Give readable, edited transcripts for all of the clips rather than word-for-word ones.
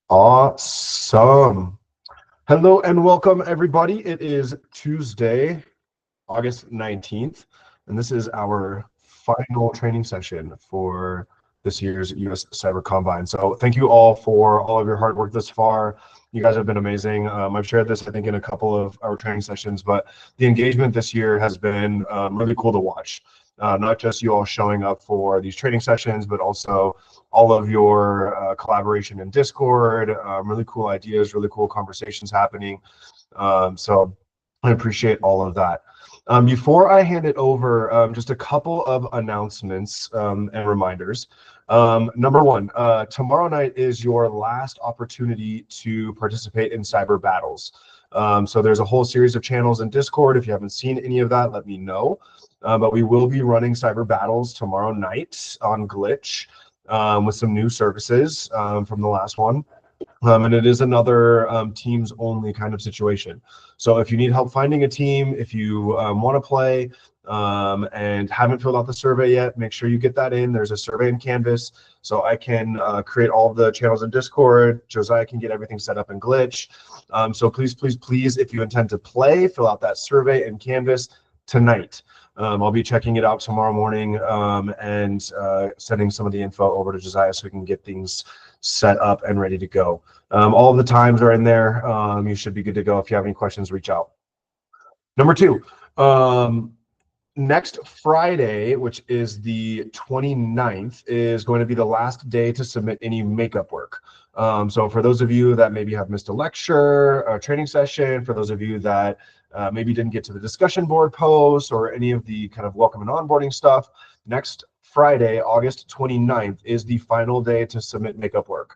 Awesome. Hello and welcome, everybody. It is Tuesday, August 19th, and this is our final training session for this year's US Cyber Combine. So thank you all for all of your hard work thus far. You guys have been amazing. I've shared this, I think, in a couple of our training sessions, but the engagement this year has been really cool to watch. Not just you all showing up for these training sessions, but also all of your collaboration in Discord, really cool ideas, really cool conversations happening. So I appreciate all of that. Before I hand it over, just a couple of announcements and reminders. Number one, tomorrow night is your last opportunity to participate in cyber battles. So there's a whole series of channels in Discord. If you haven't seen any of that, let me know. But we will be running cyber battles tomorrow night on Glitch with some new services from the last one. And it is another teams only kind of situation. So if you need help finding a team, if you want to play and haven't filled out the survey yet, make sure you get that in. There's a survey in Canvas, so I can create all the channels in Discord. Josiah can get everything set up in Glitch. So please, please, please, if you intend to play, fill out that survey in Canvas tonight. I'll be checking it out tomorrow morning and sending some of the info over to Josiah so we can get things set up and ready to go. All of the times are in there. You should be good to go. If you have any questions, reach out. Number two, next Friday, which is the 29th, is going to be the last day to submit any makeup work. So for those of you that maybe have missed a lecture, a training session, for those of you that maybe didn't get to the discussion board post or any of the kind of welcome and onboarding stuff, next Friday, August 29th, is the final day to submit makeup work.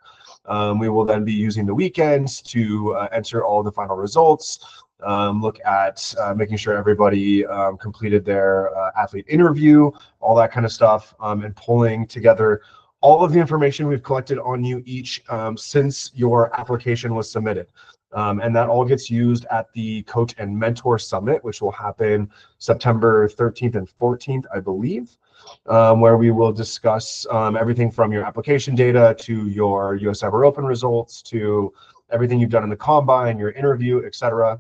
We will then be using the weekends to enter all the final results, look at making sure everybody completed their athlete interview, all that kind of stuff, and pulling together all of the information we've collected on you each since your application was submitted. And that all gets used at the Coach and Mentor Summit, which will happen September 13th and 14th, I believe, where we will discuss everything from your application data to your US Cyber Open results to everything you've done in the Combine, your interview, etc.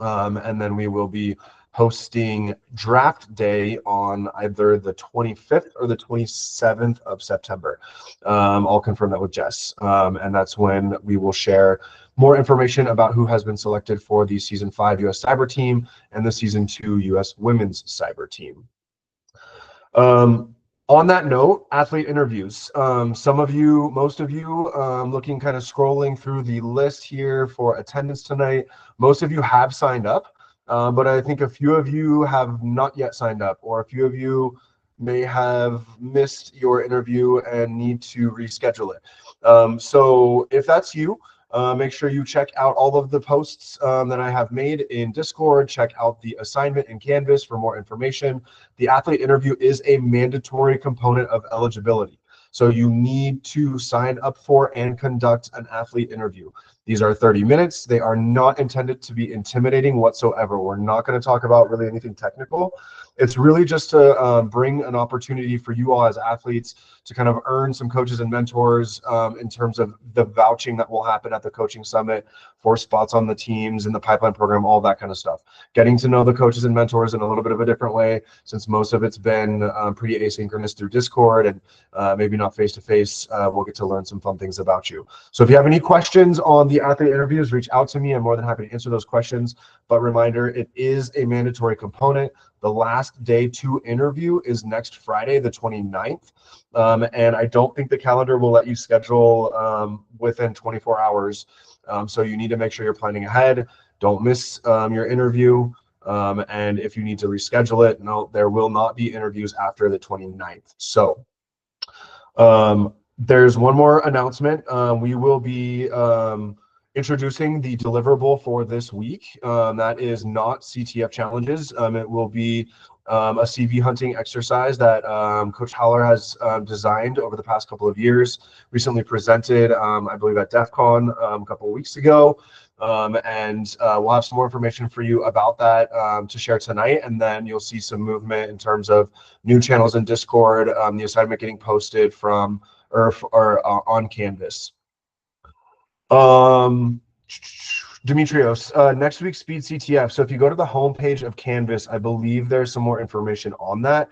And then we will be hosting draft day on either the 25th or the 27th of September. I'll confirm that with Jess. And that's when we will share more information about who has been selected for the Season 5 US Cyber Team and the Season 2 US Women's Cyber Team. On that note, athlete interviews. Some of you, most of you, looking kind of scrolling through the list here for attendance tonight, most of you have signed up, but I think a few of you have not yet signed up, or a few of you may have missed your interview and need to reschedule it. So if that's you, make sure you check out all of the posts that I have made in Discord. Check out the assignment in Canvas for more information. The athlete interview is a mandatory component of eligibility. So you need to sign up for and conduct an athlete interview. These are 30 minutes. They are not intended to be intimidating whatsoever. We're not going to talk about really anything technical. It's really just to bring an opportunity for you all as athletes to kind of earn some coaches and mentors in terms of the vouching that will happen at the coaching summit for spots on the teams and the pipeline program, all that kind of stuff. Getting to know the coaches and mentors in a little bit of a different way, since most of it's been pretty asynchronous through Discord and maybe not face-to-face. We'll get to learn some fun things about you. So if you have any questions on the athlete interviews, reach out to me. I'm more than happy to answer those questions. But reminder, it is a mandatory component. The last day to interview is next Friday, the 29th. And I don't think the calendar will let you schedule within 24 hours. So you need to make sure you're planning ahead. Don't miss your interview. And if you need to reschedule it, no, there will not be interviews after the 29th. So there's one more announcement. We will be introducing the deliverable for this week. That is not CTF challenges. It will be a CV hunting exercise that Coach Haller has designed over the past couple of years, recently presented, I believe, at DEF CON a couple of weeks ago. And we'll have some more information for you about that to share tonight, and then you'll see some movement in terms of new channels in Discord, the assignment getting posted from or on Canvas. Um, Demetrios, next week's Speed CTF. So if you go to the homepage of Canvas, I believe there's some more information on that.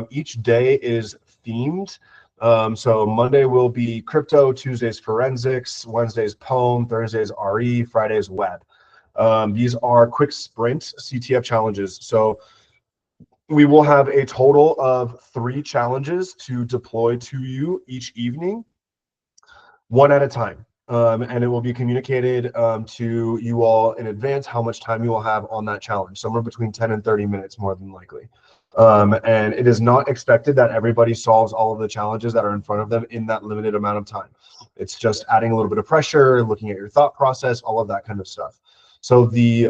Each day is themed. So Monday will be crypto, Tuesday's forensics, Wednesday's poem, Thursday's RE, Friday's web. These are quick sprint CTF challenges. So we will have a total of 3 challenges to deploy to you each evening, one at a time. And it will be communicated to you all in advance how much time you will have on that challenge, somewhere between 10 and 30 minutes, more than likely. And it is not expected that everybody solves all of the challenges that are in front of them in that limited amount of time. It's just adding a little bit of pressure, looking at your thought process, all of that kind of stuff. So the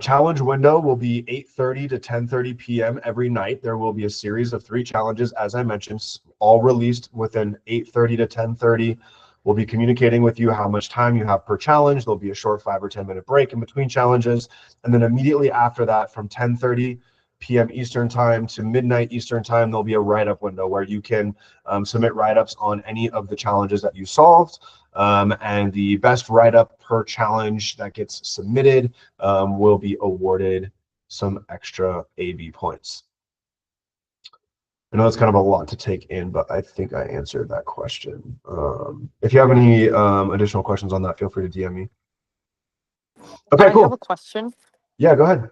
challenge window will be 8:30 to 10:30 p.m. every night. There will be a series of 3 challenges, as I mentioned, all released within 8:30 to 10:30. We'll be communicating with you how much time you have per challenge. There'll be a short 5 or 10 minute break in between challenges. And then immediately after that, from 10:30 p.m. Eastern time to midnight Eastern time, there'll be a write-up window where you can submit write-ups on any of the challenges that you solved. And the best write-up per challenge that gets submitted will be awarded some extra AB points. I know that's kind of a lot to take in, but I think I answered that question. If you have any additional questions on that, feel free to DM me. Okay, cool. I have a question. Yeah, go ahead.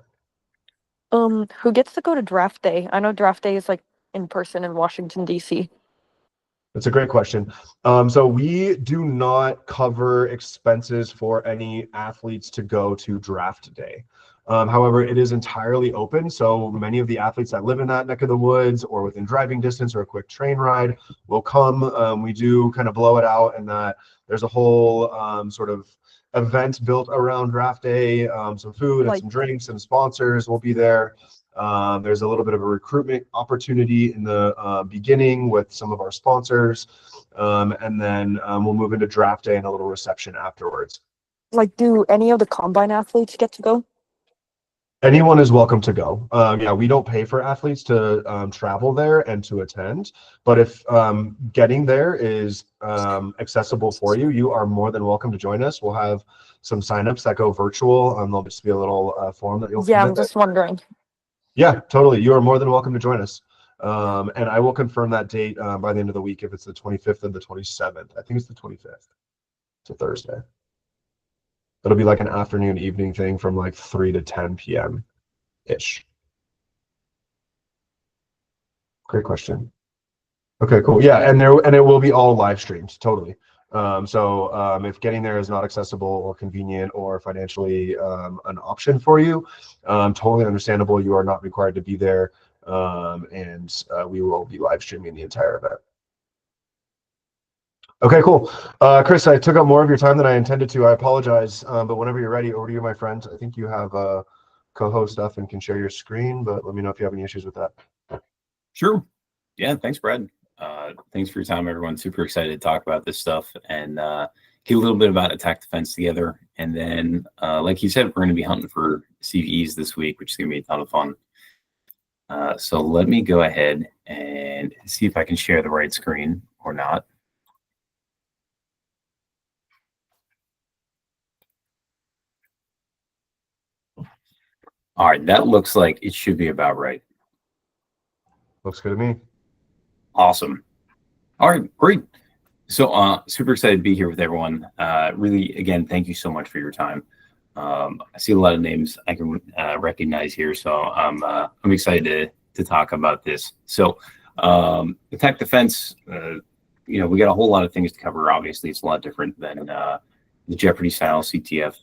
Who gets to go to draft day? I know draft day is like in person in Washington, D.C. That's a great question. So we do not cover expenses for any athletes to go to draft day. However, it is entirely open. So many of the athletes that live in that neck of the woods or within driving distance or a quick train ride will come. We do kind of blow it out, and that there's a whole sort of event built around draft day. Some food and some drinks and sponsors will be there. There's a little bit of a recruitment opportunity in the beginning with some of our sponsors, and then we'll move into draft day and a little reception afterwards. Like, do any of the combine athletes get to go? Anyone is welcome to go. Yeah, we don't pay for athletes to travel there and to attend, but if getting there is accessible for you, you are more than welcome to join us. We'll have some signups that go virtual. There'll just be a little form that you'll Yeah, I'm just wondering. Yeah, totally. You are more than welcome to join us. And I will confirm that date by the end of the week if it's the 25th and the 27th. I think it's the 25th. It's a Thursday. It'll be like an afternoon, evening thing from like 3 to 10 p.m.-ish. Great question. Okay, cool. Yeah, and it will be all live streamed, totally. So if getting there is not accessible or convenient or financially an option for you, totally understandable. You are not required to be there, and we will be live streaming the entire event. Okay, cool. Chris, I took up more of your time than I intended to. I apologize, but whenever you're ready, over to you, my friend. I think you have co-host stuff and can share your screen, but let me know if you have any issues with that. Sure. Yeah, thanks, Brad. Thanks for your time, everyone. Super excited to talk about this stuff and get a little bit about attack defense together. And then, like you said, we're going to be hunting for CVEs this week, which is going to be a ton of fun. So let me go ahead and see if I can share the right screen or not. All right, that looks like it should be about right. Looks good to me. Awesome. All right, great. So super excited to be here with everyone. Really, again, thank you so much for your time. I see a lot of names I can recognize here, so I'm excited to talk about this. So attack defense, we got a whole lot of things to cover. Obviously, it's a lot different than the Jeopardy style CTF.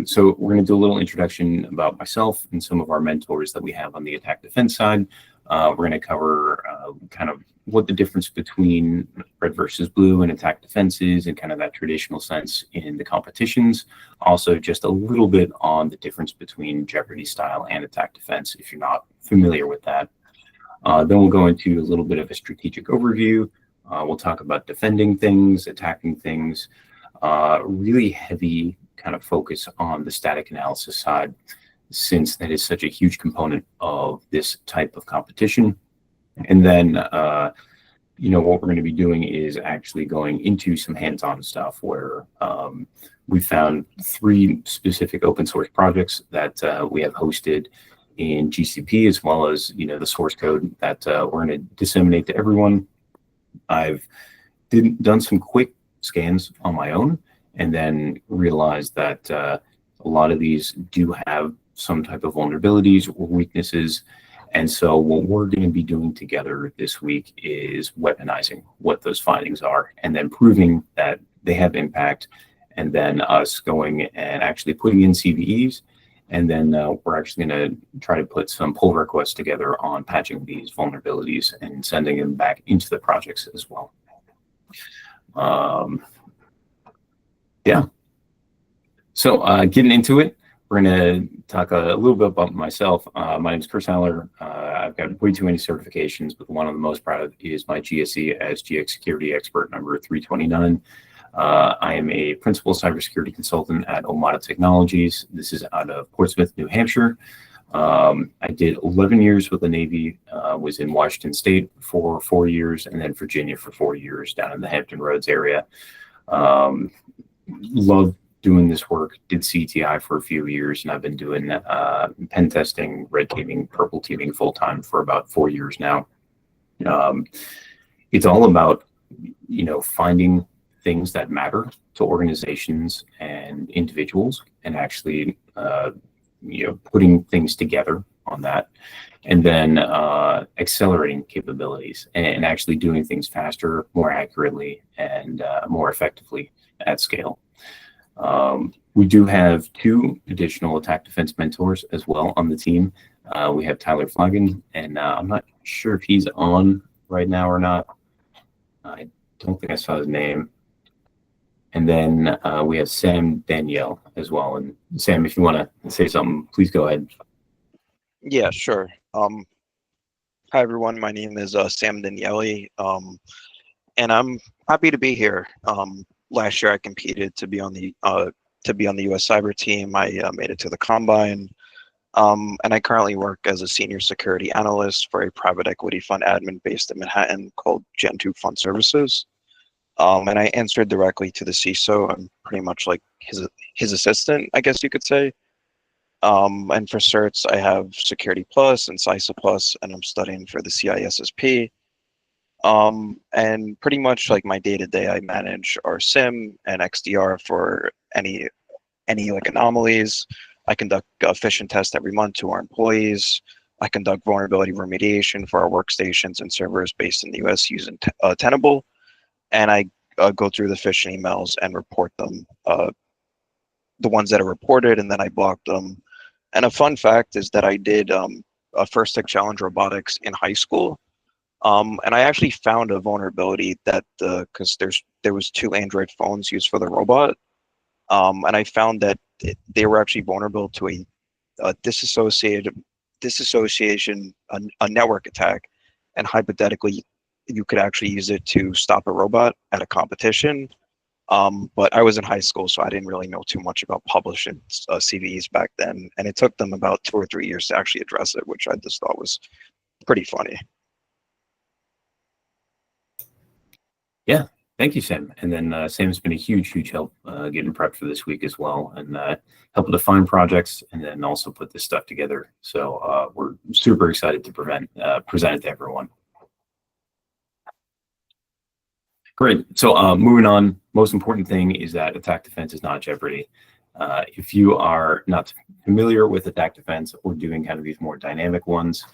So we're going to do a little introduction about myself and some of our mentors that we have on the attack defense side. We're going to cover kind of what the difference between red versus blue and attack defense is in kind of that traditional sense in the competitions. Also, just a little bit on the difference between Jeopardy style and attack defense, if you're not familiar with that. Then we'll go into a little bit of a strategic overview. We'll talk about defending things, attacking things, really heavy kind of focus on the static analysis side, since that is such a huge component of this type of competition. And then, what we're going to be doing is actually going into some hands-on stuff where we found 3 specific open source projects that we have hosted in GCP, as well as the source code that we're going to disseminate to everyone. I've done some quick scans on my own, and then realized that a lot of these do have some type of vulnerabilities or weaknesses. And so what we're going to be doing together this week is weaponizing what those findings are, and then proving that they have impact, and then us going and actually putting in CVEs. And then we're actually going to try to put some pull requests together on patching these vulnerabilities and sending them back into the projects as well. Yeah. So getting into it, we're going to talk a little bit about myself. My name is Chris Haller. I've got way too many certifications, but the one I'm the most proud of is my GSE as GX Security Expert number 329. I am a principal cybersecurity consultant at Omada Technologies. This is out of Portsmouth, New Hampshire. I did 11 years with the Navy, was in Washington State for 4 years, and then Virginia for 4 years down in the Hampton Roads area. Loved doing this work, did CTI for a few years, and I've been doing pen testing, red teaming, purple teaming full-time for about 4 years now. It's all about, finding things that matter to organizations and individuals, and actually, putting things together on that, and then accelerating capabilities and actually doing things faster, more accurately, and more effectively at scale. We do have 2 additional attack defense mentors as well on the team. We have Tyler Flaggen, and I'm not sure if he's on right now or not. I don't think I saw his name. And then we have Sam Danielle as well. And Sam, if you want to say something, please go ahead. Yeah, sure. Hi everyone, my name is Sam Daniele, and I'm happy to be here. Last year I competed to be on the US Cyber team. I made it to the Combine, and I currently work as a senior security analyst for a private equity fund admin based in Manhattan called Gen2 Fund Services. And I answered directly to the CISO. I'm pretty much like his assistant, I guess you could say. And for certs, I have Security Plus and CISA Plus, and I'm studying for the CISSP. And pretty much like my day-to-day, I manage our SIM and XDR for any like anomalies. I conduct a phishing test every month to our employees. I conduct vulnerability remediation for our workstations and servers based in the US using Tenable. And I go through the phishing emails and report them, the ones that are reported, and then I block them. And a fun fact is that I did a First Tech Challenge robotics in high school. And I actually found a vulnerability that because there was 2 Android phones used for the robot. And I found that they were actually vulnerable to a disassociation, a network attack. And hypothetically, you could actually use it to stop a robot at a competition. But I was in high school, so I didn't really know too much about publishing CVEs back then. And it took them about 2 or 3 years to actually address it, which I just thought was pretty funny. Yeah, thank you, Sam. And then Sam's been a huge help getting prepped for this week as well, and helping to find projects and then also put this stuff together. So we're super excited to present it to everyone. Great. So moving on, most important thing is that attack defense is not Jeopardy. If you are not familiar with attack defense or doing kind of these more dynamic ones,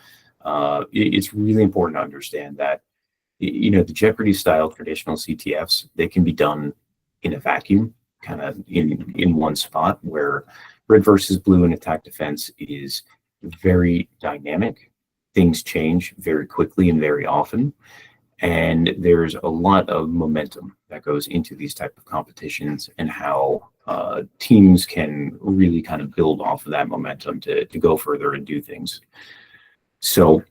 it's really important to understand that the Jeopardy style traditional CTFs, they can be done in a vacuum, kind of in one spot, where red versus blue in attack defense is very dynamic. Things change very quickly and very often. And there's a lot of momentum that goes into these type of competitions, and how teams can really kind of build off of that momentum to go further and do things. So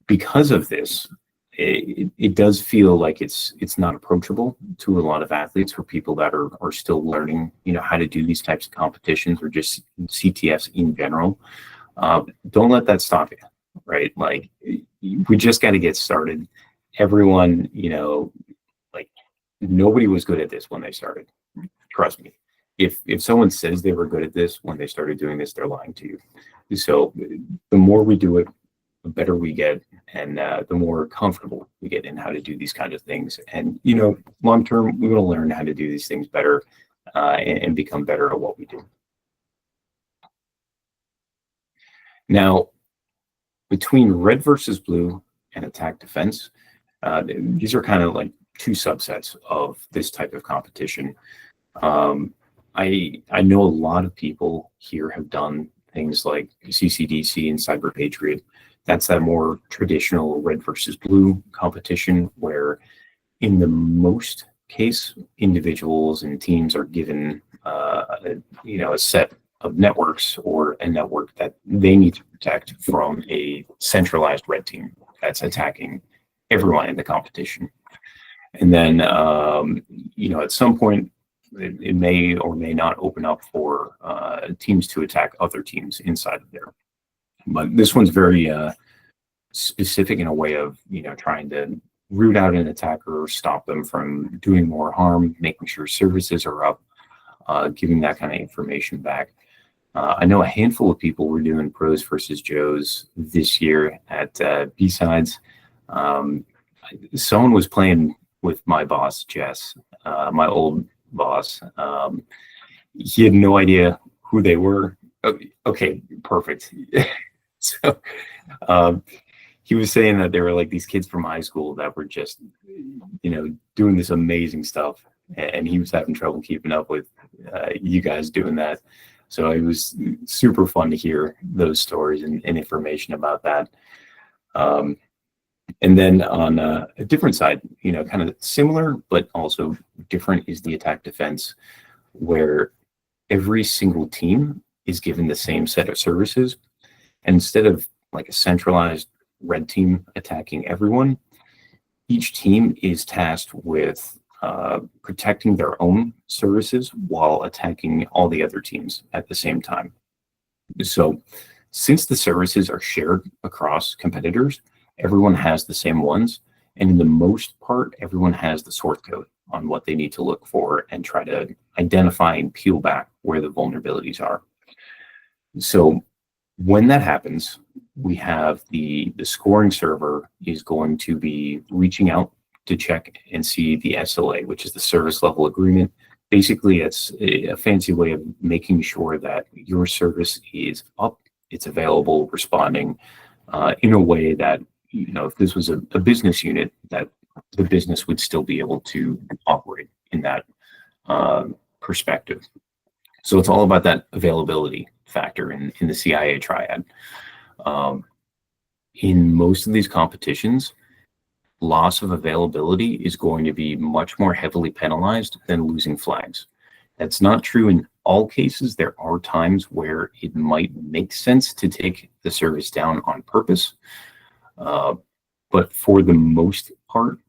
because of this, it does feel like it's not approachable to a lot of athletes, or people that are still learning, how to do these types of competitions, or just CTFs in general. Don't let that stop you, right? Like, we just got to get started. everyone, like nobody was good at this when they started. Trust me. If someone says they were good at this when they started doing this, they're lying to you. So the more we do it, the better we get, and the more comfortable we get in how to do these kinds of things. And long term, we want to learn how to do these things better and become better at what we do. Now, between red versus blue and attack defense, these are kind of like two subsets of this type of competition. I know a lot of people here have done things like CCDC and Cyber Patriot. That's that more traditional red versus blue competition where in the most case, individuals and teams are given a set of networks or a network that they need to protect from a centralized red team that's attacking everyone in the competition. And then, at some point, it may or may not open up for teams to attack other teams inside of there. But this one's very specific in a way of, trying to root out an attacker or stop them from doing more harm, making sure services are up, giving that kind of information back. I know a handful of people were doing pros versus Joes this year at B-Sides. Someone was playing with my boss, Jess, my old boss. He had no idea who they were. Okay, perfect. So he was saying that there were like these kids from high school that were just, doing this amazing stuff. And he was having trouble keeping up with you guys doing that. So it was super fun to hear those stories and information about that. And then on a different side, kind of similar, but also different is the attack defense, where every single team is given the same set of services. And instead of like a centralized red team attacking everyone, each team is tasked with protecting their own services while attacking all the other teams at the same time. So since the services are shared across competitors, everyone has the same ones. And in the most part, everyone has the source code on what they need to look for and try to identify and peel back where the vulnerabilities are. So when that happens, we have the scoring server is going to be reaching out to check and see the SLA, which is the service level agreement. Basically, it's a fancy way of making sure that your service is up, it's available, responding in a way that, if this was a business unit, that the business would still be able to operate in that perspective. So it's all about that availability factor in the CIA triad. In most of these competitions, loss of availability is going to be much more heavily penalized than losing flags. That's not true in all cases. There are times where it might make sense to take the service down on purpose. But for the most part,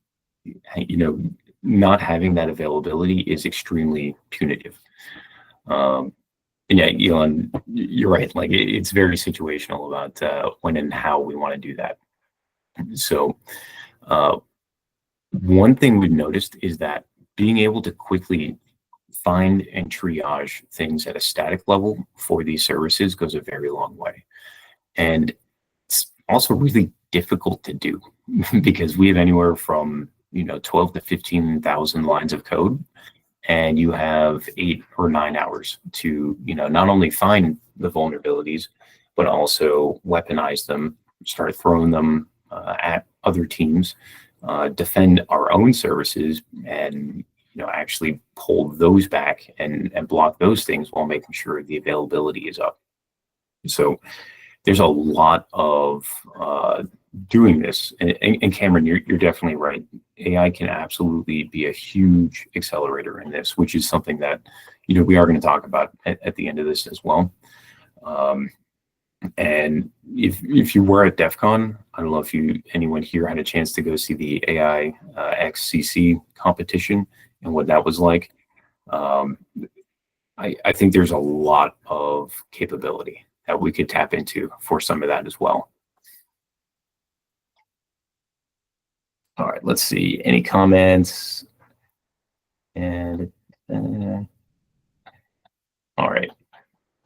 not having that availability is extremely punitive. And yeah, Elon, you're right. Like it's very situational about when and how we want to do that. So one thing we've noticed is that being able to quickly find and triage things at a static level for these services goes a very long way. And it's also really difficult to do because we have anywhere from 12 to 15,000 lines of code, and you have 8 or 9 hours to not only find the vulnerabilities but also weaponize them, start throwing them at other teams, defend our own services, and actually pull those back and block those things while making sure the availability is up. So there's a lot of doing this. And Cameron, you're definitely right. AI can absolutely be a huge accelerator in this, which is something that we are going to talk about at the end of this as well. And if you were at DEF CON, I don't know if anyone here had a chance to go see the AI XCC competition and what that was like. I think there's a lot of capability that we could tap into for some of that as well. All right, let's see. Any comments? And all right,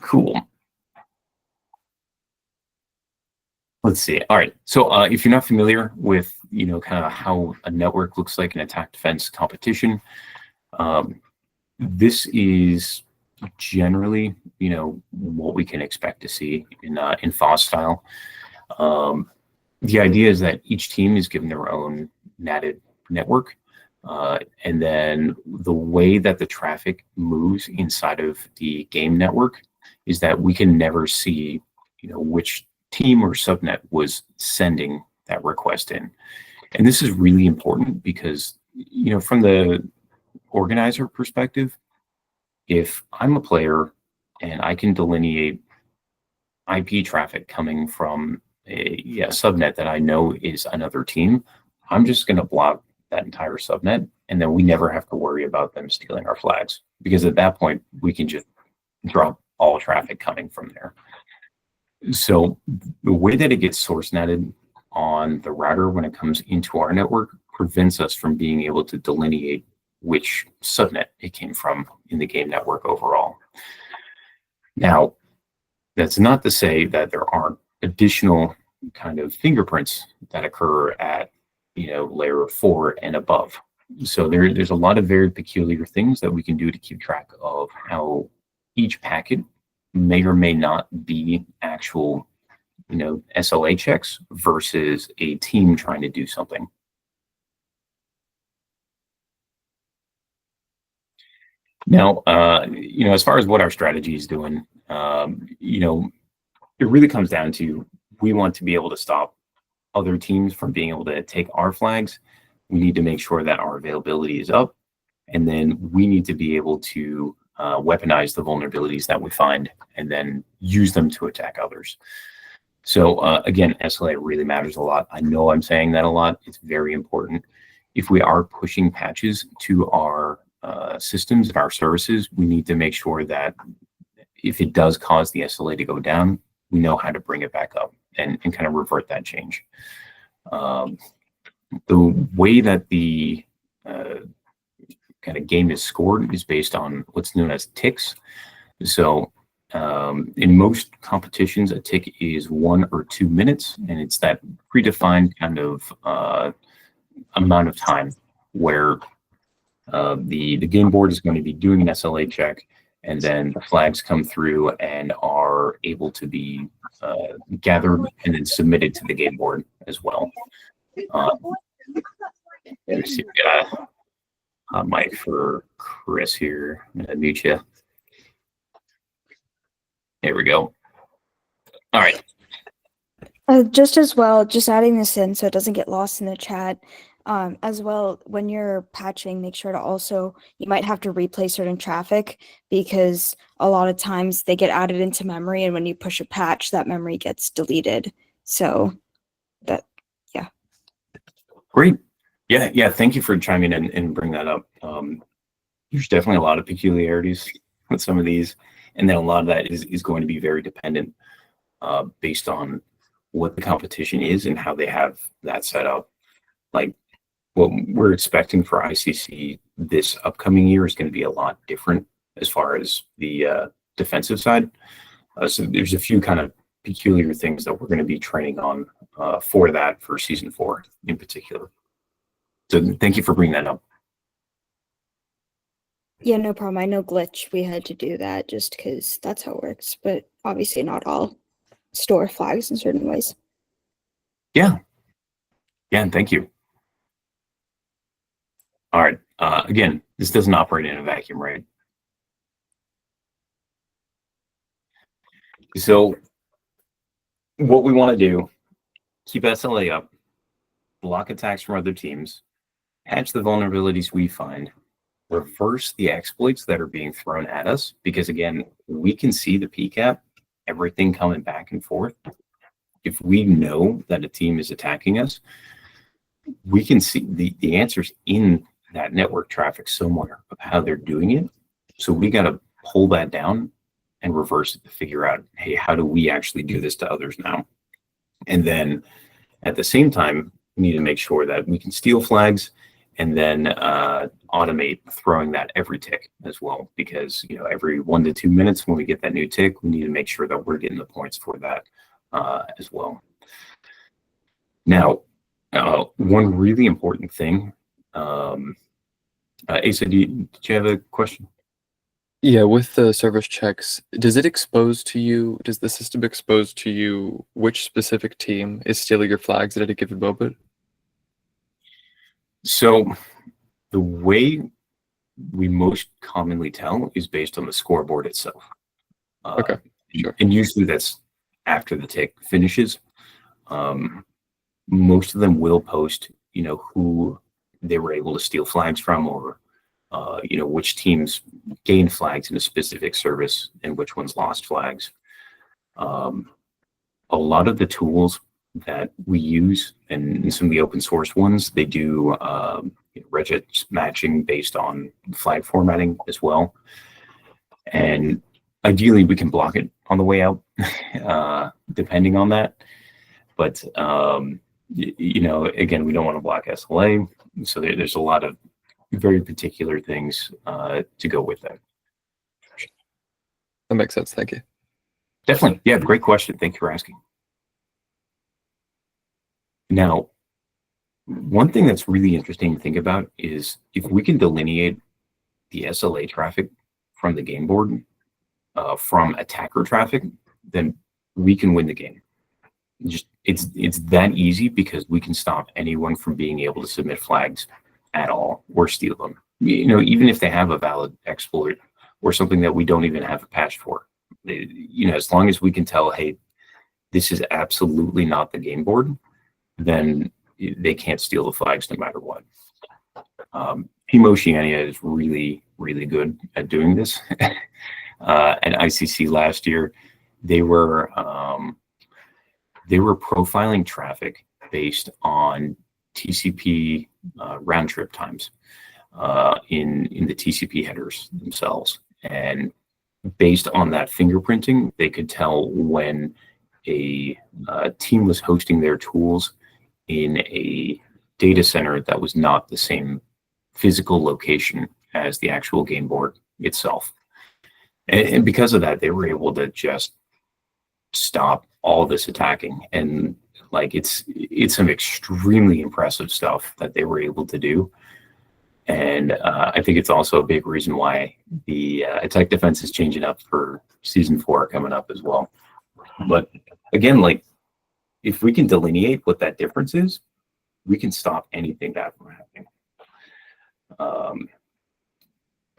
cool. Let's see. All right. So if you're not familiar with, kind of how a network looks like in attack defense competition, this is generally, what we can expect to see in FOSS style. The idea is that each team is given their own natted network. And then the way that the traffic moves inside of the game network is that we can never see, which team or subnet was sending that request in. And this is really important because, from the organizer perspective, if I'm a player and I can delineate IP traffic coming from a subnet that I know is another team, I'm just going to block that entire subnet, and then we never have to worry about them stealing our flags, because at that point we can just drop all traffic coming from there. So the way that it gets source netted on the router when it comes into our network prevents us from being able to delineate which subnet it came from in the game network overall. Now, that's not to say that there aren't additional kind of fingerprints that occur at, layer 4 and above. So there's a lot of very peculiar things that we can do to keep track of how each packet may or may not be actual, SLA checks versus a team trying to do something. Now, as far as what our strategy is doing, it really comes down to, we want to be able to stop other teams from being able to take our flags. We need to make sure that our availability is up, and then we need to be able to weaponize the vulnerabilities that we find and then use them to attack others. So again, SLA really matters a lot. I know I'm saying that a lot. It's very important. If we are pushing patches to our systems and our services, we need to make sure that if it does cause the SLA to go down, we know how to bring it back up and kind of revert that change. The way that the kind of game is scored is based on what's known as ticks. So in most competitions, a tick is 1 or 2 minutes, and it's that predefined kind of amount of time where the game board is going to be doing an SLA check, and then the flags come through and are able to be gathered and then submitted to the game board as well. Let me see if we got a mic for Chris here. I'm going to mute you. There we go. All right. Just as well, just adding this in so it doesn't get lost in the chat. As well, when you're patching, make sure to also, you might have to replay certain traffic, because a lot of times they get added into memory, and when you push a patch, that memory gets deleted. So that, yeah. Great. Yeah. Thank you for chiming in and bring that up. There's definitely a lot of peculiarities with some of these, and then a lot of that is going to be very dependent based on what the competition is and how they have that set up. Like, what we're expecting for ICC this upcoming year is going to be a lot different as far as the defensive side. So there's a few kind of peculiar things that we're going to be training on for that for season 4 in particular. So thank you for bringing that up. Yeah, no problem. I know Glitch, we had to do that just because that's how it works, but obviously not all store flags in certain ways. Yeah, and thank you. All right. Again, this doesn't operate in a vacuum, right? So what we want to do, keep SLA up, block attacks from other teams, patch the vulnerabilities we find, reverse the exploits that are being thrown at us, because again, we can see the PCAP, everything coming back and forth. If we know that a team is attacking us, we can see the answers in that network traffic somewhere of how they're doing it. So we got to pull that down and reverse it to figure out, hey, how do we actually do this to others now? And then at the same time, we need to make sure that we can steal flags and then automate throwing that every tick as well, because every 1 to 2 minutes when we get that new tick, we need to make sure that we're getting the points for that as well. Now, one really important thing, Asa, did you have a question? Yeah, with the service checks, does the system expose to you which specific team is stealing your flags at any given moment? So the way we most commonly tell is based on the scoreboard itself. Okay, sure. And usually that's after the tick finishes. Most of them will post, who they were able to steal flags from, or which teams gained flags in a specific service and which ones lost flags. A lot of the tools that we use, and some of the open source ones, they do regex matching based on flag formatting as well. And ideally, we can block it on the way out, depending on that. But again, we don't want to block SLA, so there's a lot of very particular things to go with that. That makes sense. Thank you. Definitely. Yeah, great question. Thank you for asking. Now, one thing that's really interesting to think about is if we can delineate the SLA traffic from the game board from attacker traffic, then we can win the game. It's that easy, because we can stop anyone from being able to submit flags at all or steal them. Even if they have a valid exploit or something that we don't even have a patch for. As long as we can tell, hey, this is absolutely not the game board, then they can't steal the flags no matter what. Team Oceania is really, really good at doing this. At ICC last year, they were profiling traffic based on TCP round trip times in the TCP headers themselves. And based on that fingerprinting, they could tell when a team was hosting their tools in a data center that was not the same physical location as the actual game board itself. And because of that, they were able to just stop all this attacking. And it's some extremely impressive stuff that they were able to do. And I think it's also a big reason why the attack defense is changing up for season 4 coming up as well. But again, if we can delineate what that difference is, we can stop anything that from happening.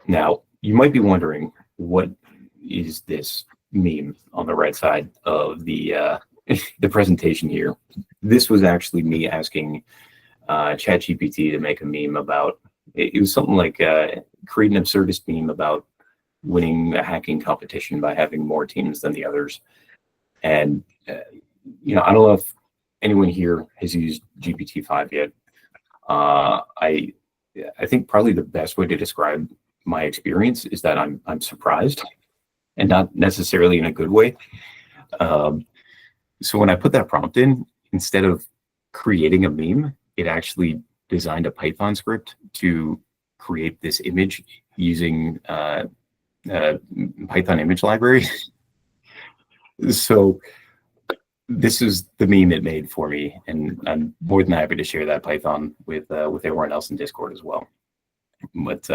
Now, you might be wondering, what is this meme on the right side of the the presentation here? This was actually me asking ChatGPT to make a meme about. It was something like create an absurdist meme about winning a hacking competition by having more teams than the others. And I don't know if anyone here has used GPT-5 yet. I think probably the best way to describe my experience is that I'm surprised, and not necessarily in a good way. So when I put that prompt in, instead of creating a meme, it actually designed a Python script to create this image using Python image library. So this is the meme it made for me, and I'm more than happy to share that Python with everyone else in Discord as well. But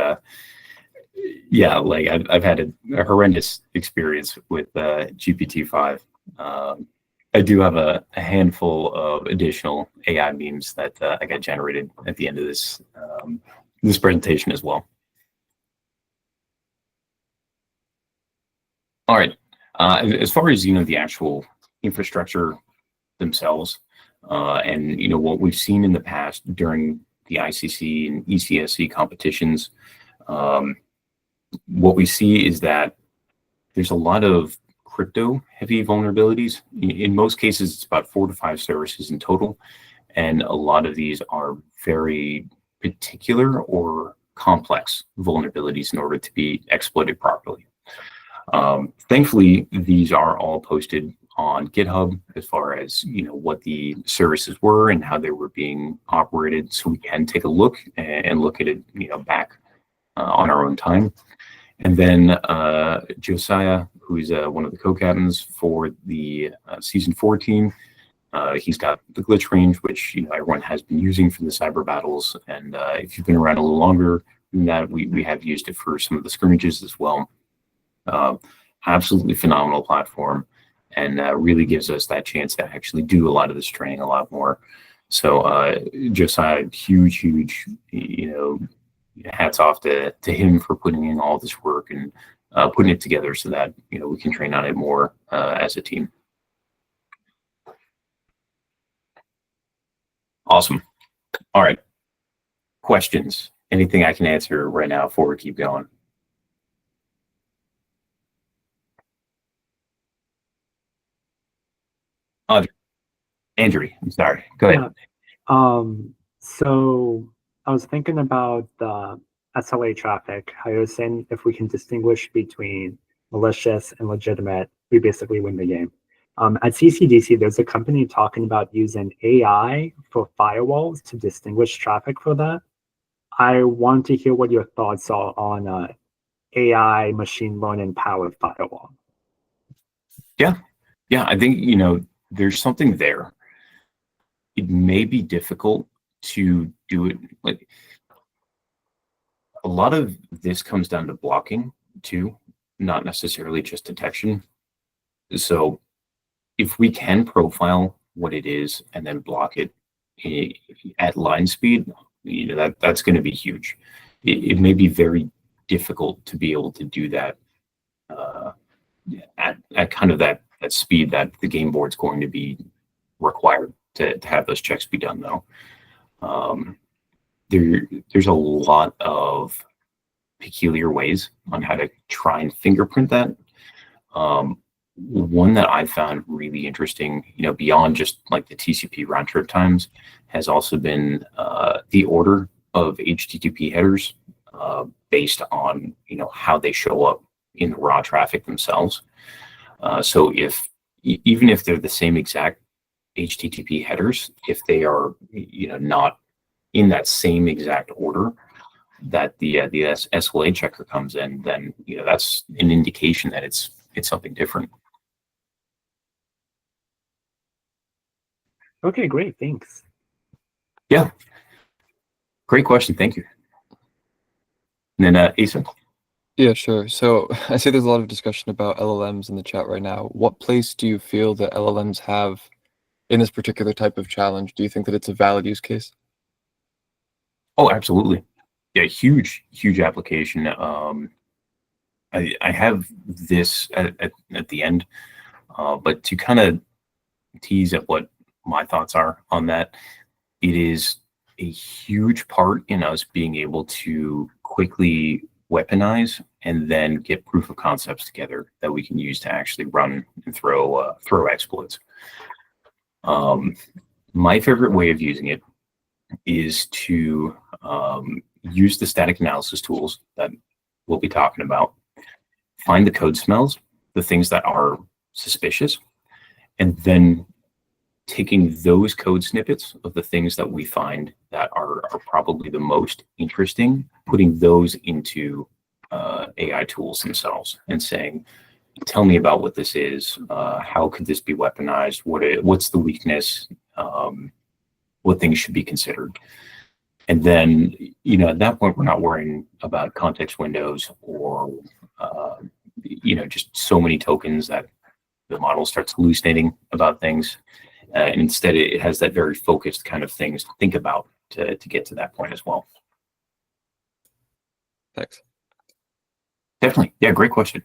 yeah, I've had a horrendous experience with GPT-5. I do have a handful of additional AI memes that I got generated at the end of this this presentation as well. All right, as far as the actual infrastructure themselves, and what we've seen in the past during the ICC and ECSC competitions, what we see is that there's a lot of crypto heavy vulnerabilities. In most cases, it's about 4 to 5 services in total, and a lot of these are very particular or complex vulnerabilities in order to be exploited properly. Thankfully, these are all posted on GitHub as far as what the services were and how they were being operated, so we can take a look and look at it back on our own time. And then Josiah, who's one of the co-captains for the season 4 team, he's got the glitch range, which everyone has been using for the cyber battles. And if you've been around a little longer than that, we have used it for some of the scrimmages as well. Absolutely phenomenal platform, and really gives us that chance to actually do a lot of this training a lot more. So Josiah, huge, hats off to him for putting in all this work and putting it together so that we can train on it more as a team. Awesome. All right. Questions? Anything I can answer right now before we keep going? Andrew, I'm sorry. Go ahead. So I was thinking about the SLA traffic. How you were saying if we can distinguish between malicious and legitimate, we basically win the game. At CCDC, there's a company talking about using AI for firewalls to distinguish traffic for that. I want to hear what your thoughts are on AI machine learning powered firewall. Yeah, I think there's something there. It may be difficult to do it. Like, a lot of this comes down to blocking too, not necessarily just detection. So if we can profile what it is and then block it at line speed, that's going to be huge. It may be very difficult to be able to do that at kind of that speed that the game board's going to be required to have those checks be done, though. There's a lot of peculiar ways on how to try and fingerprint that. One that I found really interesting, beyond just like the TCP round trip times, has also been the order of HTTP headers based on how they show up in the raw traffic themselves. So even if they're the same exact HTTP headers, if they are not in that same exact order that the SLA checker comes in, then that's an indication that it's something different. Okay, great, thanks. Yeah, great question. Thank you. And then Asa. Yeah, sure. So I see there's a lot of discussion about LLMs in the chat right now. What place do you feel that LLMs have in this particular type of challenge? Do you think that it's a valid use case? Oh, absolutely. Yeah, huge application. I have this at the end, but to kind of tease at what my thoughts are on that, it is a huge part in us being able to quickly weaponize and then get proof of concepts together that we can use to actually run and throw exploits. My favorite way of using it is to use the static analysis tools that we'll be talking about, find the code smells, the things that are suspicious, and then taking those code snippets of the things that we find that are probably the most interesting, putting those into AI tools themselves and saying, tell me about what this is. How could this be weaponized? What's the weakness? What things should be considered? And then, at that point, we're not worrying about context windows or, just so many tokens that the model starts hallucinating about things. And instead, it has that very focused kind of things to think about to get to that point as well. Thanks. Definitely. Yeah, great question.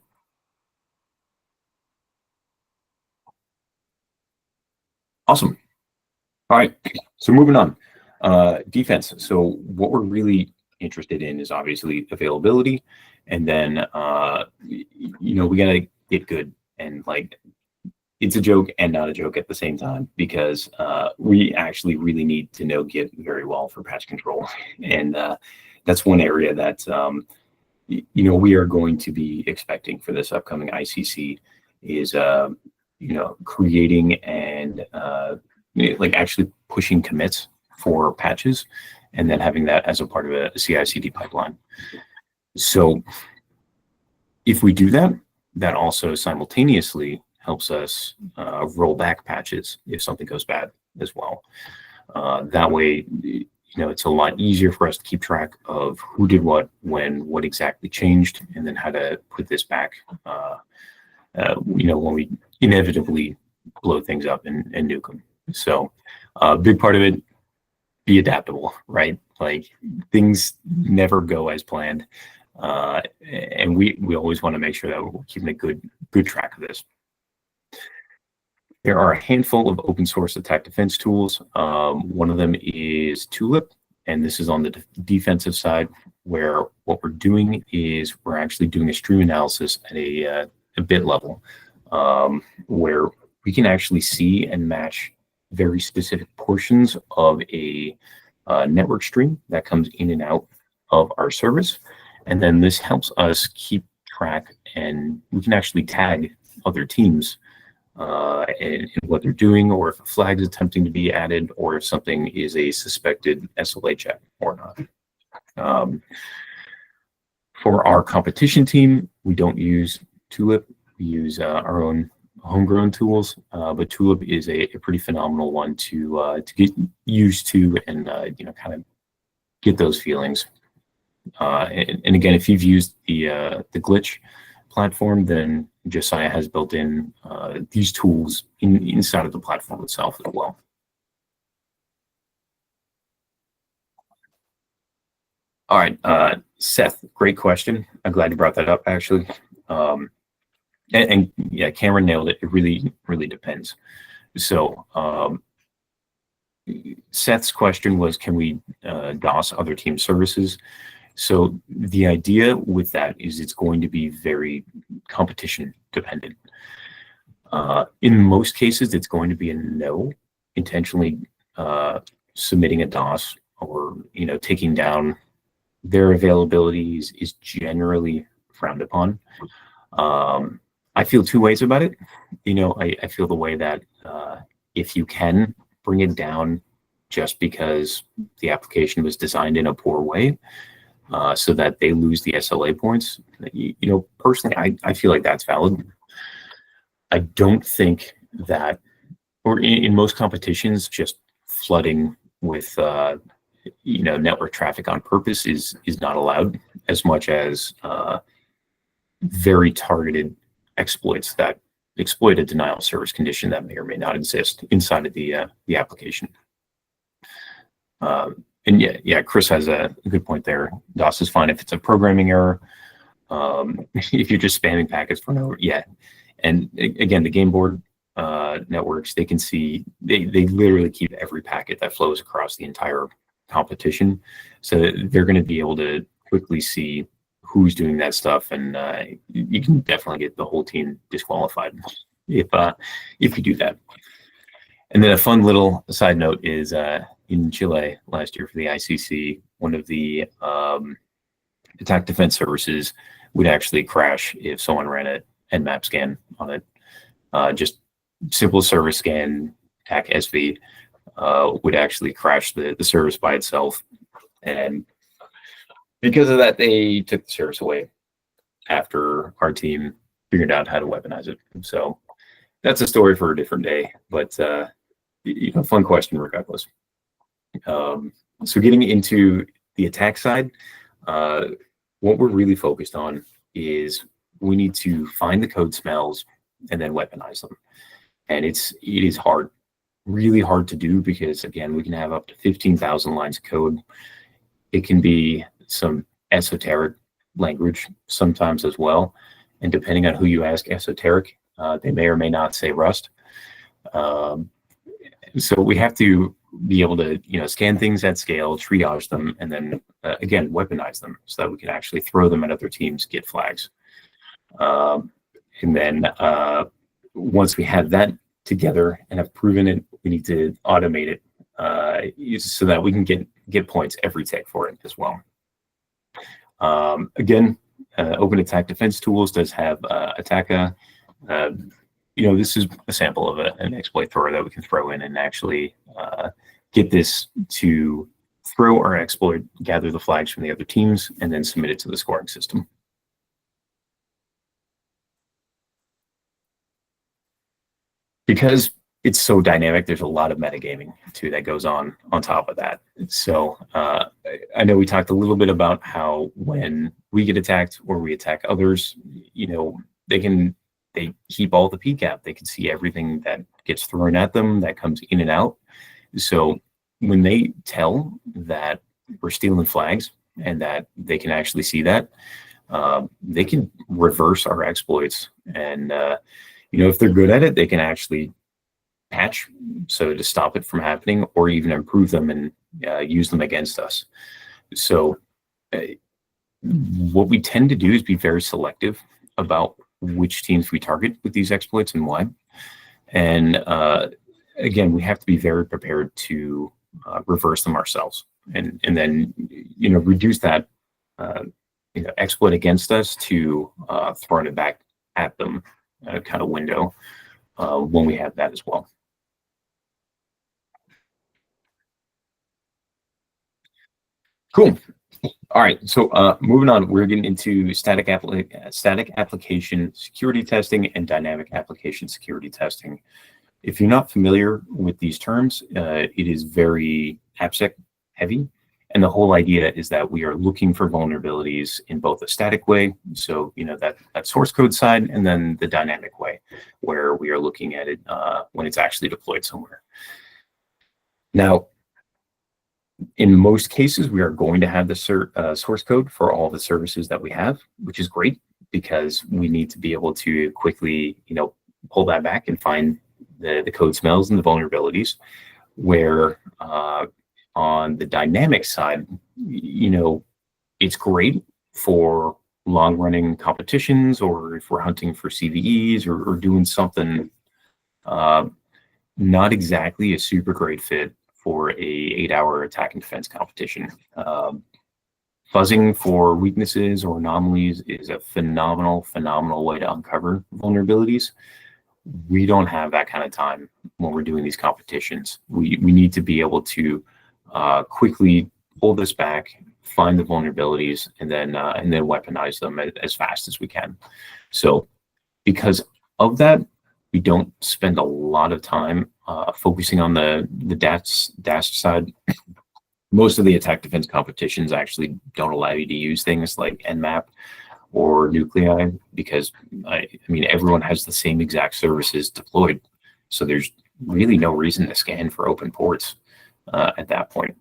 Awesome. All right, so moving on. Defense. So what we're really interested in is obviously availability, and then we gotta get good, and like it's a joke and not a joke at the same time, because we actually really need to know Git very well for patch control, and that's one area that we are going to be expecting for this upcoming ICC is creating and like actually pushing commits for patches, and then having that as a part of a CI/CD pipeline. So if we do that, that also simultaneously helps us roll back patches if something goes bad as well. That way, it's a lot easier for us to keep track of who did what, when, what exactly changed, and then how to put this back, when we inevitably blow things up and nuke them. So a big part of it, be adaptable, right? Like things never go as planned. And we always want to make sure that we're keeping a good track of this. There are a handful of open source attack defense tools. One of them is Tulip, and this is on the defensive side, where what we're doing is we're actually doing a stream analysis at a bit level, where we can actually see and match very specific portions of a network stream that comes in and out of our service. And then this helps us keep track, and we can actually tag other teams and what they're doing, or if a flag is attempting to be added, or if something is a suspected SLA check or not. For our competition team, we don't use Tulip. We use our own homegrown tools, but Tulip is a pretty phenomenal one to get used to and kind of get those feelings. And again, if you've used the Glitch platform, then Josiah has built in these tools inside of the platform itself as well. All right, Seth, great question. I'm glad you brought that up, actually. And yeah, Cameron nailed it. It really, really depends. So Seth's question was, can we DOS other team services? So the idea with that is it's going to be very competition dependent. In most cases, it's going to be a no. Intentionally submitting a DOS or taking down their availabilities is generally frowned upon. I feel two ways about it. I feel the way that if you can bring it down just because the application was designed in a poor way, so that they lose the SLA points, personally, I feel like that's valid. I don't think that, or in most competitions, just flooding with network traffic on purpose is not allowed, as much as very targeted exploits that exploit a denial of service condition that may or may not exist inside of the application. And yeah, Chris has a good point there. DOS is fine if it's a programming error. If you're just spamming packets for no, yeah. And again, the game board networks, they can see, they literally keep every packet that flows across the entire competition. So they're going to be able to quickly see who's doing that stuff, and you can definitely get the whole team disqualified if you do that. And then a fun little side note is in Chile last year for the ICC, one of the attack defense services would actually crash if someone ran an Nmap scan on it. Just simple service scan, attack SV would actually crash the service by itself. And because of that, they took the service away after our team figured out how to weaponize it. So that's a story for a different day, but fun question regardless. So getting into the attack side, what we're really focused on is we need to find the code smells and then weaponize them. And it is hard, really hard to do, because again, we can have up to 15,000 lines of code. It can be some esoteric language sometimes as well. And depending on who you ask esoteric, they may or may not say Rust. So we have to be able to, scan things at scale, triage them, and then again, weaponize them so that we can actually throw them at other teams, get flags. And then once we have that together and have proven it, we need to automate it so that we can get points every tick for it as well. Again, Open Attack Defense Tools does have Attacka. this is a sample of an exploit thrower that we can throw in and actually get this to throw our exploit, gather the flags from the other teams, and then submit it to the scoring system. Because it's so dynamic, there's a lot of metagaming too that goes on top of that. So I know we talked a little bit about how when we get attacked or we attack others, they keep all the PCAP. They can see everything that gets thrown at them that comes in and out. So when they tell that we're stealing flags and that they can actually see that, they can reverse our exploits. And, if they're good at it, they can actually patch so to stop it from happening or even improve them and use them against us. So what we tend to do is be very selective about which teams we target with these exploits and why. And again, we have to be very prepared to reverse them ourselves and then reduce that exploit against us to throwing it back at them kind of window when we have that as well. Cool. All right, so moving on, we're getting into static application security testing and dynamic application security testing. If you're not familiar with these terms, it is very AppSec heavy. And the whole idea is that we are looking for vulnerabilities in both a static way, so that source code side, and then the dynamic way, where we are looking at it when it's actually deployed somewhere. Now, in most cases, we are going to have the source code for all the services that we have, which is great because we need to be able to quickly, pull that back and find the code smells and the vulnerabilities. Where on the dynamic side, it's great for long-running competitions, or if we're hunting for CVEs or doing something not exactly a super great fit for a 8-hour attack and defense competition. Fuzzing for weaknesses or anomalies is a phenomenal way to uncover vulnerabilities. We don't have that kind of time when we're doing these competitions. We need to be able to quickly pull this back, find the vulnerabilities, and then weaponize them as fast as we can. So because of that, we don't spend a lot of time focusing on the DAST side. Most of the attack defense competitions actually don't allow you to use things like Nmap or Nuclei because everyone has the same exact services deployed. So there's really no reason to scan for open ports at that point.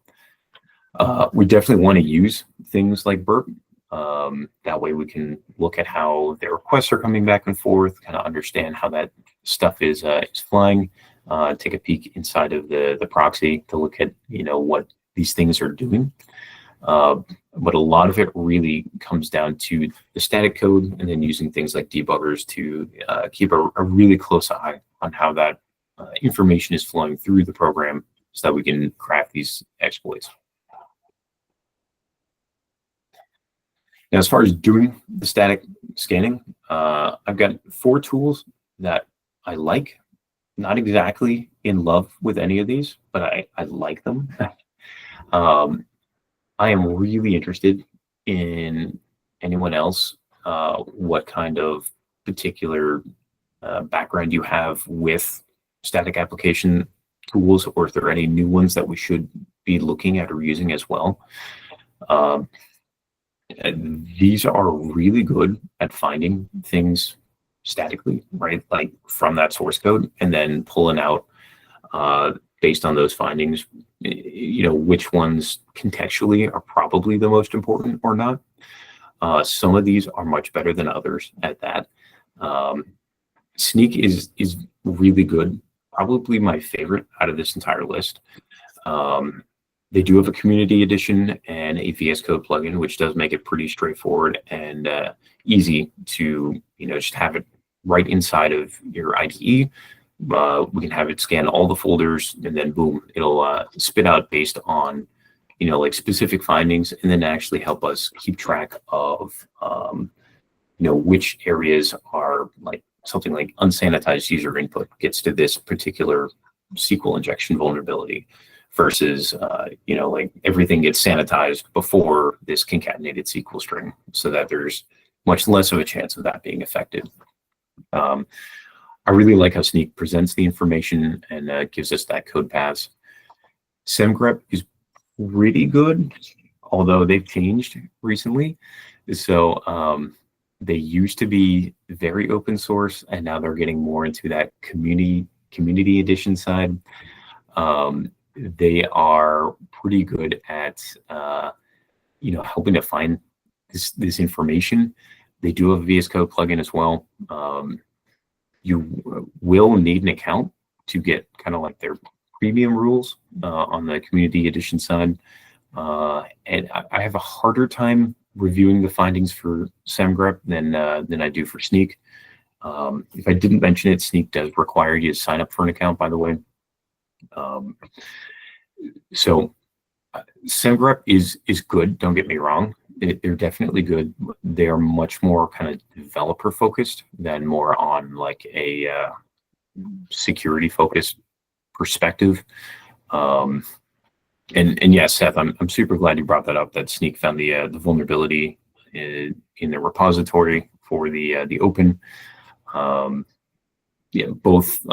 We definitely want to use things like Burp. That way we can look at how their requests are coming back and forth, kind of understand how that stuff is flying, take a peek inside of the proxy to look at what these things are doing. But a lot of it really comes down to the static code and then using things like debuggers to keep a really close eye on how that information is flowing through the program so that we can craft these exploits. Now, as far as doing the static scanning, I've got 4 tools that I like. Not exactly in love with any of these, but I like them. I am really interested in anyone else, what kind of particular background you have with static application tools, or if there are any new ones that we should be looking at or using as well. These are really good at finding things statically, right? Like from that source code, and then pulling out based on those findings, which ones contextually are probably the most important or not. Some of these are much better than others at that. Snyk is really good, probably my favorite out of this entire list. They do have a community edition and a VS Code plugin, which does make it pretty straightforward and easy to just have it right inside of your IDE. We can have it scan all the folders, and then boom, it'll spit out based on like specific findings, and then actually help us keep track of which areas are like something like unsanitized user input gets to this particular SQL injection vulnerability versus, like everything gets sanitized before this concatenated SQL string so that there's much less of a chance of that being affected. I really like how Snyk presents the information and gives us that code paths. SemGrep is pretty good, although they've changed recently. So they used to be very open source, and now they're getting more into that community edition side. They are pretty good at helping to find this information. They do have a VS Code plugin as well. You will need an account to get kind of like their premium rules on the community edition side. And I have a harder time reviewing the findings for SemGrep than I do for Snyk. If I didn't mention it, Snyk does require you to sign up for an account, by the way. So SemGrep is good, don't get me wrong. They're definitely good. They are much more kind of developer focused than more on like a security focused perspective. And yes, Seth, I'm super glad you brought that up, that Snyk found the vulnerability in the repository for the open. Both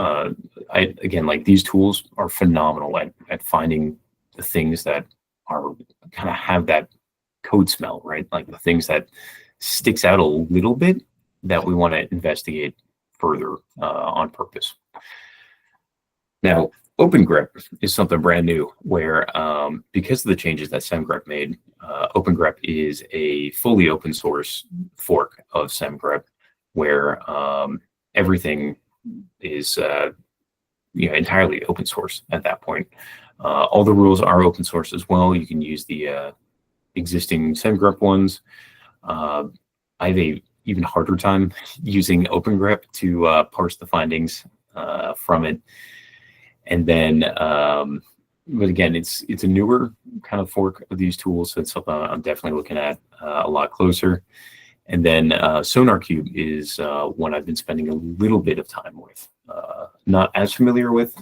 again, like these tools are phenomenal at finding the things that are kind of have that code smell, right? Like the things that sticks out a little bit that we want to investigate further on purpose. Now, OpenGrep is something brand new where because of the changes that SemGrep made, OpenGrep is a fully open source fork of SemGrep where everything is entirely open source at that point. All the rules are open source as well. You can use the existing SemGrep ones. I have a even harder time using OpenGrep to parse the findings from it. And then, but again, it's a newer kind of fork of these tools, so it's something I'm definitely looking at a lot closer. And then SonarQube is one I've been spending a little bit of time with. Not as familiar with.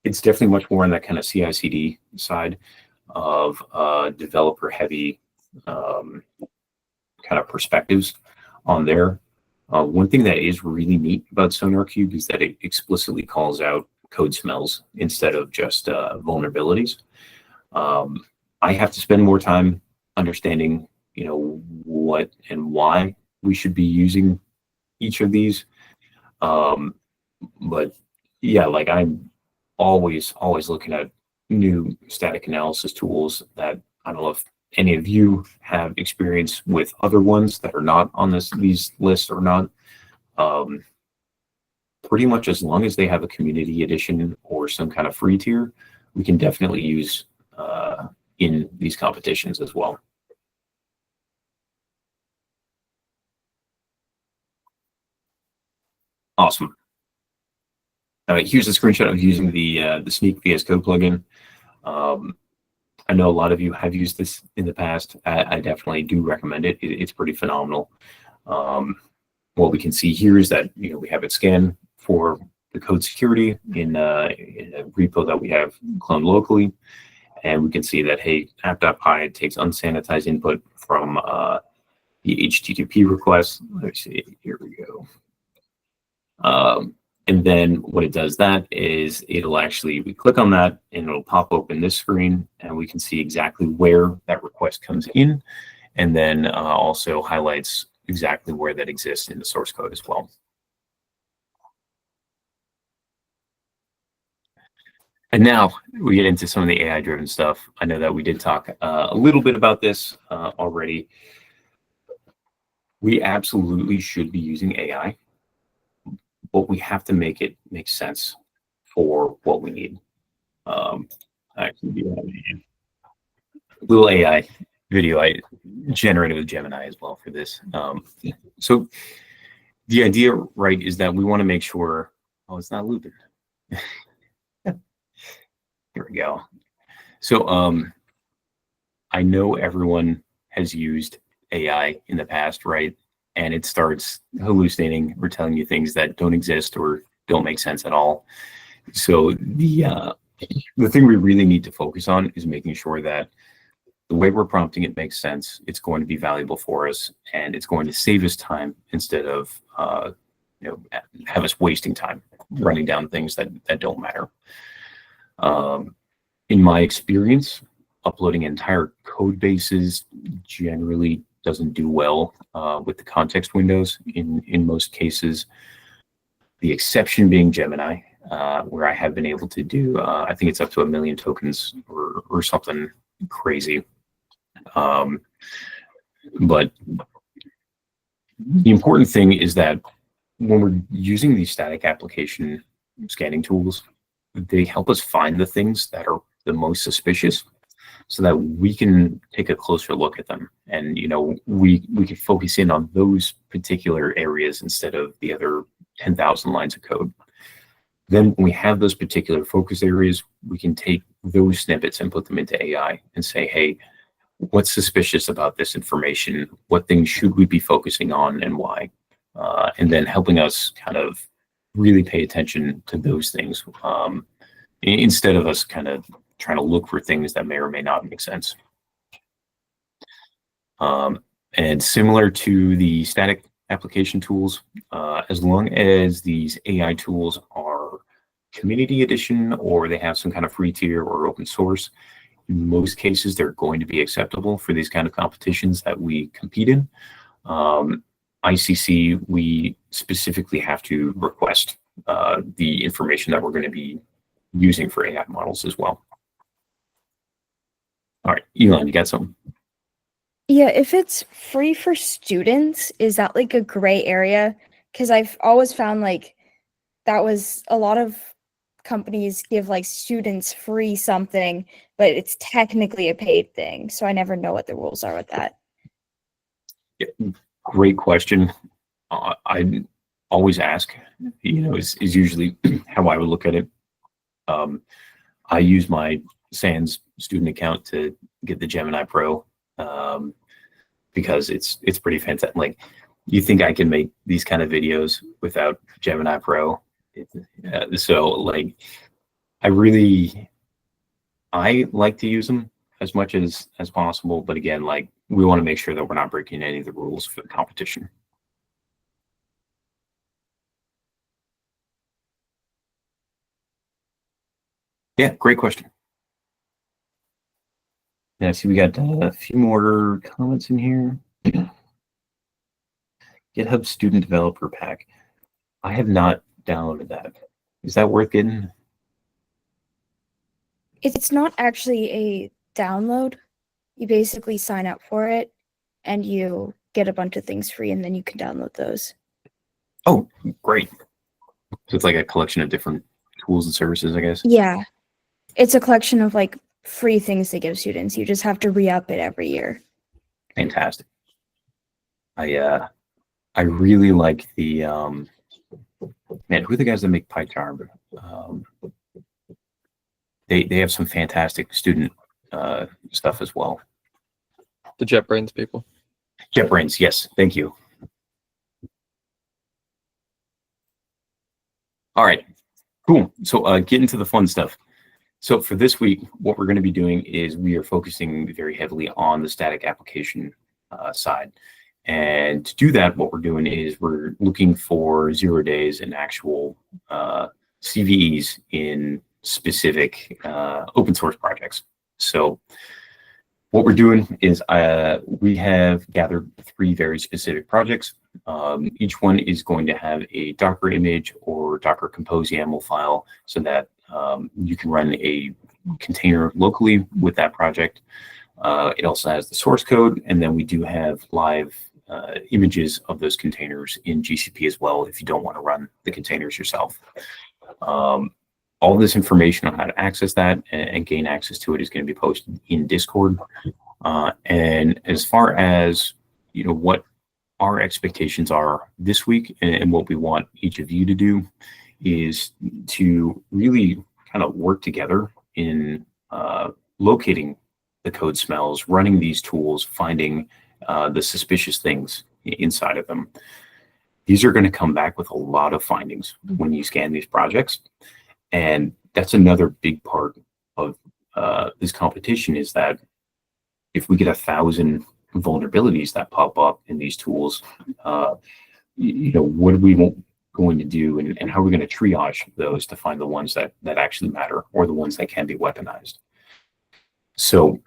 It's definitely much more on that kind of CI/CD side of developer-heavy kind of perspectives on there. One thing that is really neat about SonarQube is that it explicitly calls out code smells instead of just vulnerabilities. I have to spend more time understanding, what and why we should be using each of these. But yeah, like I'm always looking at new static analysis tools that I don't know if any of you have experience with other ones that are not on these lists or not. Pretty much as long as they have a community edition or some kind of free tier, we can definitely use in these competitions as well. Awesome. All right, here's a screenshot of using the Snyk VS Code plugin. I know a lot of you have used this in the past. I definitely do recommend it. It's pretty phenomenal. What we can see here is that we have it scanned for the code security in a repo that we have cloned locally, and we can see that hey, app.py takes unsanitized input from the HTTP request. Let's see, here we go. And then what it does that is we click on that and it'll pop open this screen and we can see exactly where that request comes in, and then also highlights exactly where that exists in the source code as well. And now we get into some of the AI driven stuff. I know that we did talk a little bit about this already. We absolutely should be using AI, but we have to make it make sense for what we need. I actually do have a little AI video I generated with Gemini as well for this. So the idea, right, is that we want to make sure, oh, it's not looping. Here we go. So I know everyone has used AI in the past, right? and it starts hallucinating or telling you things that don't exist or don't make sense at all. So the thing we really need to focus on is making sure that the way we're prompting it makes sense, it's going to be valuable for us, and it's going to save us time instead of have us wasting time running down things that don't matter. In my experience, uploading entire code bases generally doesn't do well with the context windows in most cases. The exception being Gemini, where I have been able to do, I think it's up to 1 million tokens or something crazy. But the important thing is that when we're using these static application scanning tools, they help us find the things that are the most suspicious so that we can take a closer look at them. And, we can focus in on those particular areas instead of the other 10,000 lines of code. Then when we have those particular focus areas, we can take those snippets and put them into AI and say, hey, what's suspicious about this information? What things should we be focusing on and why? And then helping us kind of really pay attention to those things instead of us kind of trying to look for things that may or may not make sense. And similar to the static application tools, as long as these AI tools are community edition or they have some kind of free tier or open source, in most cases, they're going to be acceptable for these kind of competitions that we compete in. ICC, we specifically have to request the information that we're going to be using for AI models as well. All right, Elon, you got something? Yeah, if it's free for students, is that like a gray area? Because I've always found like that was a lot of companies give like students free something, but it's technically a paid thing. So I never know what the rules are with that. Yeah, great question. I always ask, is usually how I would look at it. I use my Sans student account to get the Gemini Pro because it's pretty fantastic. Like, you think I can make these kind of videos without Gemini Pro? So like, I like to use them as much as possible, but again, like, we want to make sure that we're not breaking any of the rules for the competition. Yeah, great question. Yeah, see, we got a few more comments in here. GitHub Student Developer Pack. I have not downloaded that. Is that worth getting? It's not actually a download. You basically sign up for it and you get a bunch of things free and then you can download those. Oh, great. So it's like a collection of different tools and services, I guess? Yeah. It's a collection of like free things they give students. You just have to re-up it every year. Fantastic. I really like the man, who are the guys that make PyCharm? They have some fantastic student stuff as well. The JetBrains people. JetBrains, yes, thank you. All right, cool. So get into the fun stuff. So for this week, what we're going to be doing is we are focusing very heavily on the static application side. And to do that, what we're doing is we're looking for 0 days and actual CVEs in specific open source projects. So what we're doing is we have gathered 3 very specific projects. Each one is going to have a Docker image or Docker Compose YAML file so that you can run a container locally with that project. It also has the source code, and then we do have live images of those containers in GCP as well if you don't want to run the containers yourself. All this information on how to access that and gain access to it is going to be posted in Discord. And as far as what our expectations are this week and what we want each of you to do is to really kind of work together in locating the code smells, running these tools, finding the suspicious things inside of them. These are going to come back with a lot of findings when you scan these projects. And that's another big part of this competition, is that if we get 1,000 vulnerabilities that pop up in these tools, what are we going to do, and how are we going to triage those to find the ones that actually matter, or the ones that can be weaponized? So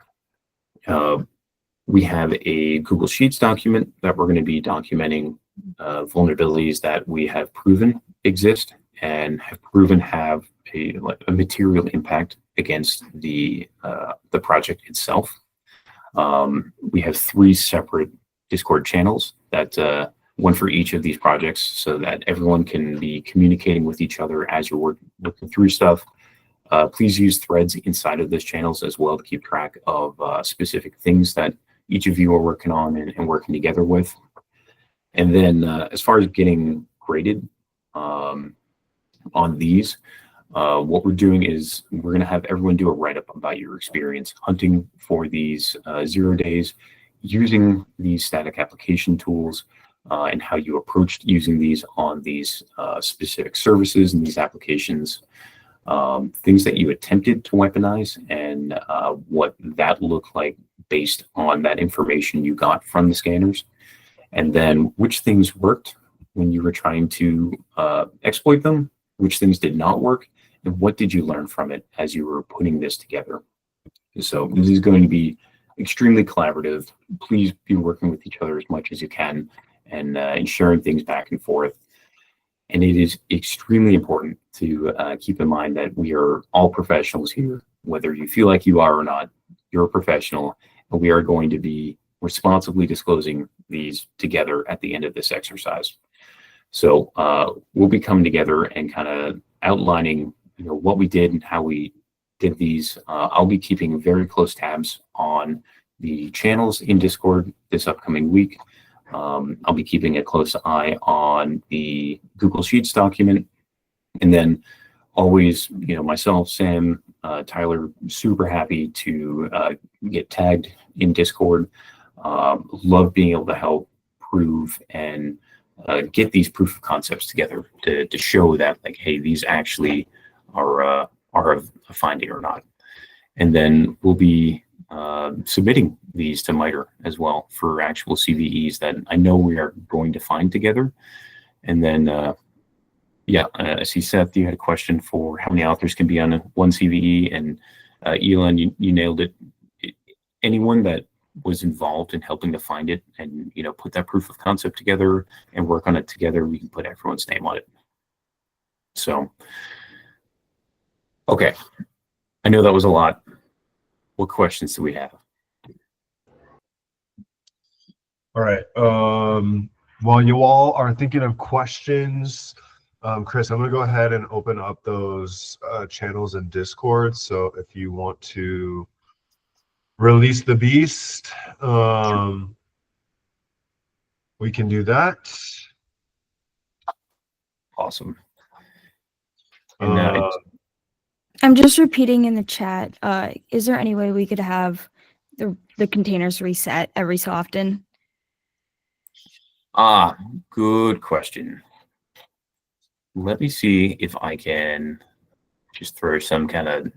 we have a Google Sheets document that we're going to be documenting vulnerabilities that we have proven exist and have proven have a material impact against the project itself. We have 3 separate Discord channels, that one for each of these projects, so that everyone can be communicating with each other as you're working through stuff. Please use threads inside of those channels as well to keep track of specific things that each of you are working on and working together with. And then as far as getting graded on these, what we're doing is we're going to have everyone do a write-up about your experience hunting for these 0 days, using these static application tools, and how you approached using these on these specific services and these applications, things that you attempted to weaponize, and what that looked like based on that information you got from the scanners, and then which things worked when you were trying to exploit them, which things did not work, and what did you learn from it as you were putting this together. So this is going to be extremely collaborative. Please be working with each other as much as you can, and sharing things back and forth. And it is extremely important to keep in mind that we are all professionals here. Whether you feel like you are or not, you're a professional, and we are going to be responsibly disclosing these together at the end of this exercise. So we'll be coming together and kind of outlining, what we did and how we did these. I'll be keeping very close tabs on the channels in Discord this upcoming week. I'll be keeping a close eye on the Google Sheets document, and then always, myself, Sam, Tyler, super happy to get tagged in Discord. Love being able to help prove and get these proof of concepts together to show that, like, hey, these actually are a finding or not. And then we'll be submitting these to MITRE as well for actual CVEs that I know we are going to find together. And then, I see, Seth, you had a question for how many authors can be on one CVE, and Elon, you nailed it. Anyone that was involved in helping to find it and, put that proof of concept together and work on it together, we can put everyone's name on it. So, okay. I know that was a lot. What questions do we have? All right. While you all are thinking of questions, Chris, I'm going to go ahead and open up those channels in Discord. So if you want to release the beast, we can do that. Awesome. I'm just repeating in the chat. Is there any way we could have the containers reset every so often? Good question. Let me see if I can just throw some kind of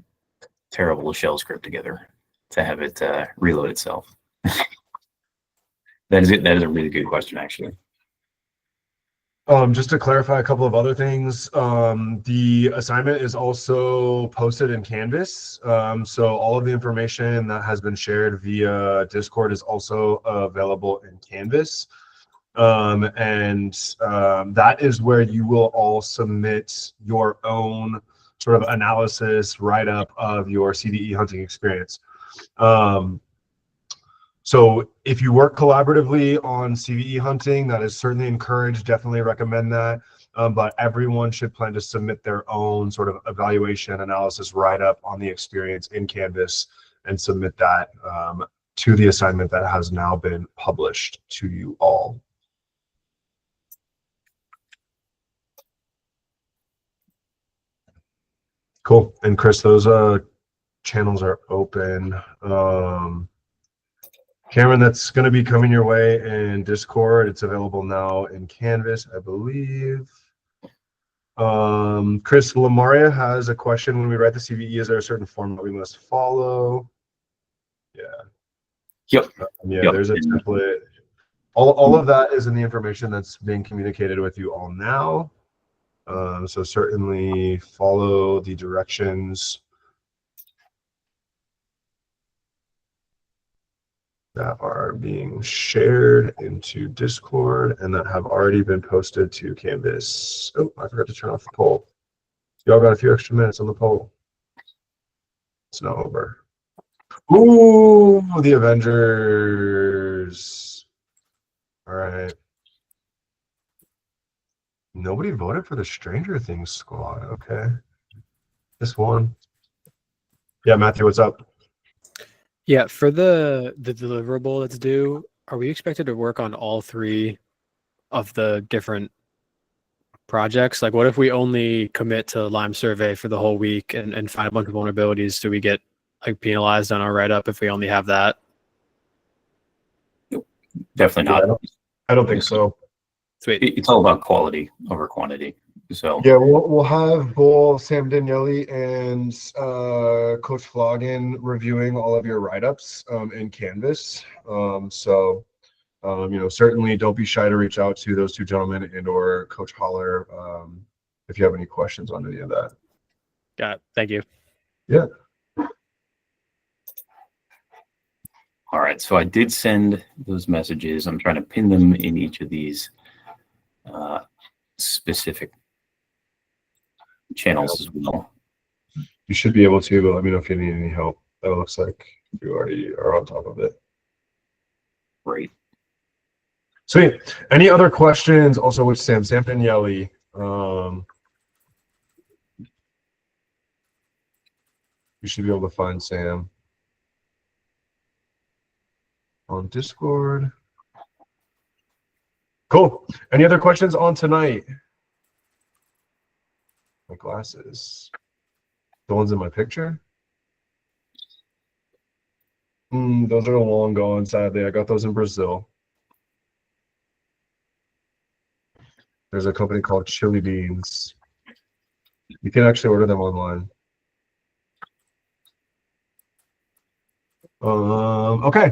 terrible shell script together to have it reload itself. That is a really good question, actually. Just to clarify a couple of other things, the assignment is also posted in Canvas. So all of the information that has been shared via Discord is also available in Canvas. That is where you will all submit your own sort of analysis, write-up of your CVE hunting experience. So if you work collaboratively on CVE hunting, that is certainly encouraged, definitely recommend that. But everyone should plan to submit their own sort of evaluation, analysis, write-up on the experience in Canvas and submit that to the assignment that has now been published to you all. Cool. And Chris, those channels are open. Cameron, that's going to be coming your way in Discord. It's available now in Canvas, I believe. Chris Lamaria has a question. When we write the CVE, is there a certain form that we must follow? Yeah. Yep. Yeah, Yep. there's a template. All of that is in the information that's being communicated with you all now. So certainly follow the directions that are being shared into Discord and that have already been posted to Canvas. Oh, I forgot to turn off the poll. Y'all got a few extra minutes on the poll. It's not over. Ooh, the Avengers. All right. Nobody voted for the Stranger Things squad. Okay. This one. Yeah, Matthew, what's up? Yeah, for the deliverable that's due, are we expected to work on all 3 of the different projects? Like, what if we only commit to Lime Survey for the whole week and find a bunch of vulnerabilities? Do we get like penalized on our write-up if we only have that? Definitely not. I don't think so. Sweet. It's all about quality over quantity. So Yeah, we'll have both Sam Daniele and Coach Floggin reviewing all of your write-ups in Canvas. Certainly don't be shy to reach out to those 2 gentlemen and or Coach Holler if you have any questions on any of that. Got it. Thank you. Yeah. all right, so I did send those messages. I'm trying to pin them in each of these specific channels as well. You should be able to, but let me know if you need any help. That looks like you already are on top of it. Great. Sweet. Any other questions also with Sam Daniele? You should be able to find Sam on Discord. Cool. Any other questions on tonight? My glasses. The ones in my picture? Those are long gone, sadly. I got those in Brazil. There's a company called Chili Beans. You can actually order them online. Okay.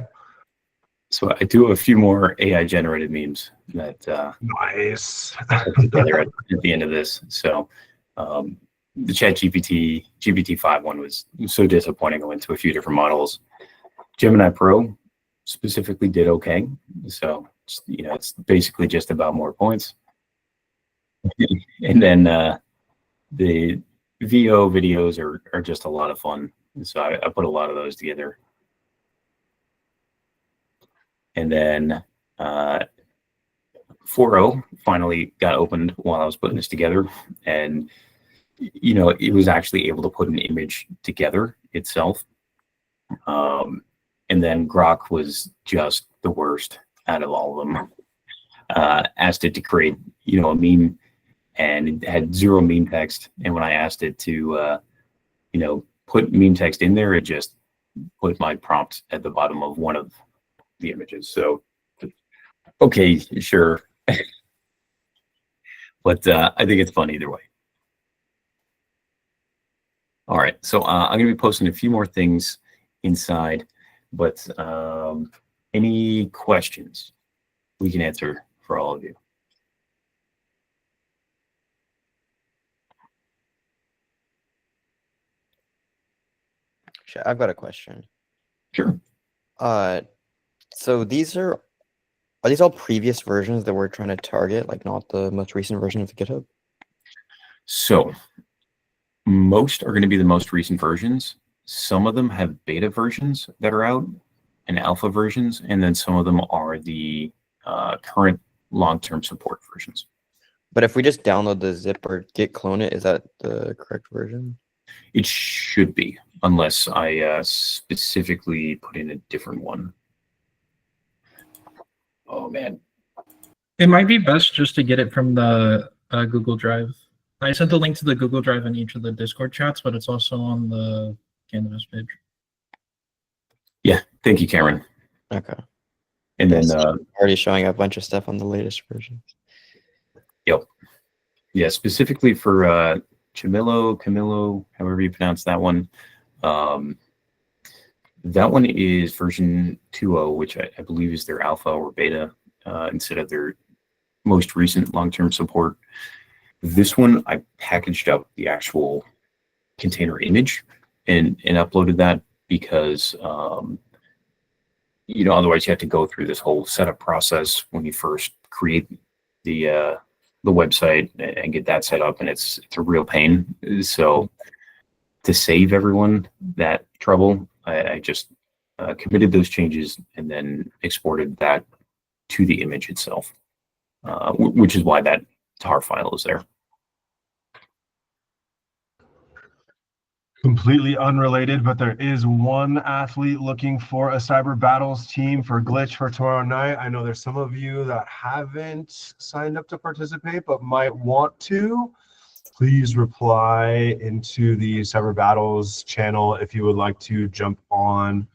So I do have a few more AI generated memes that Nice. together at the end of this. So the GPT-5 one was so disappointing. I went to a few different models. Gemini Pro specifically did okay. So it's basically just about more points. And then the VO videos are just a lot of fun. So I put a lot of those together. And then 4.0 finally got opened while I was putting this together. And, it was actually able to put an image together itself. And then Grok was just the worst out of all of them. Asked it to create, a meme, and it had 0 meme text. And when I asked it to, put meme text in there, it just put my prompt at the bottom of one of the images. So, okay, sure. But I think it's fun either way. All right, so I'm going to be posting a few more things inside, but any questions we can answer for all of you? Sure, I've got a question. Sure. So are these all previous versions that we're trying to target, like not the most recent version of the GitHub? So most are going to be the most recent versions. Some of them have beta versions that are out and alpha versions, and then some of them are the current long-term support versions. But if we just download the zip or git clone it, is that the correct version? It should be, unless I specifically put in a different one. Oh, man. It might be best just to get it from the Google Drive. I sent the link to the Google Drive in each of the Discord chats, but it's also on the Canvas page. Yeah, thank you, Cameron. Okay. And then, Yes, already showing a bunch of stuff on the latest version. yep. Yeah, specifically for Camilo, however you pronounce that one. That one is version 2.0, which I believe is their alpha or beta instead of their most recent long-term support. This one, I packaged up the actual container image and uploaded that because, otherwise you have to go through this whole setup process when you first create the website and get that set up, and it's a real pain. So to save everyone that trouble, I just committed those changes and then exported that to the image itself, which is why that tar file is there. Completely unrelated, but there is one athlete looking for a Cyber Battles team for Glitch for tomorrow night. I know there's some of you that haven't signed up to participate, but might want to. Please reply into the Cyber Battles channel if you would like to jump on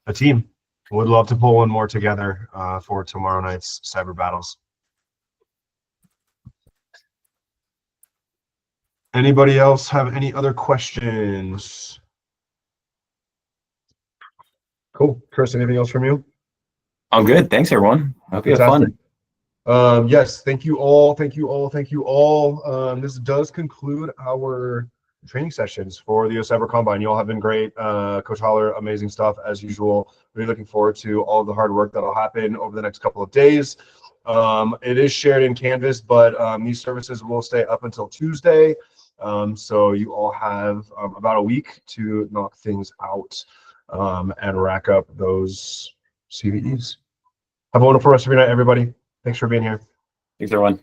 a team. Would love to pull one more together for tomorrow night's Cyber Battles. Anybody else have any other questions? Cool. Chris, anything else from you? I'm good. Thanks, everyone. Hope you have fun. Yes, thank you all. Thank you all. Thank you all. This does conclude our training sessions for the Cyber Combine. You all have been great. Coach Holler, amazing stuff as usual. Really looking forward to all of the hard work that'll happen over the next couple of days. It is shared in Canvas, but these services will stay up until Tuesday. So you all have about a week to knock things out and rack up those CVEs. Have a wonderful rest of your night, everybody. Thanks for being here. Thanks, everyone.